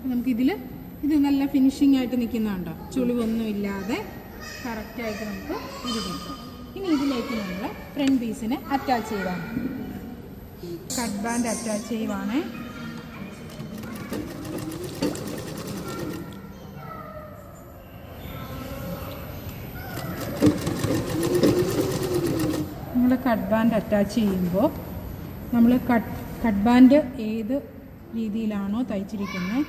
നമുക്കിതിൽ ഇത് നല്ല ഫിനിഷിംഗ് ആയിട്ട് നിൽക്കുന്നുണ്ടോ, ചുളിവൊന്നും ഇല്ലാതെ കറക്റ്റായിട്ട് നമുക്ക് ഇത് കിട്ടും. ഇനി ഇതിലേക്ക് നമ്മൾ ഫ്രണ്ട് പീസിന് അറ്റാച്ച് ചെയ്യണം. കട്ട് ബാൻഡ് അറ്റാച്ച് ചെയ്യുവാണ്. നമ്മൾ കട്ട് ബാൻഡ് അറ്റാച്ച് ചെയ്യുമ്പോൾ നമ്മൾ കട്ട് ബാൻഡ് ഏത് രീതിയിലാണോ തയ്ച്ചിരിക്കുന്നത്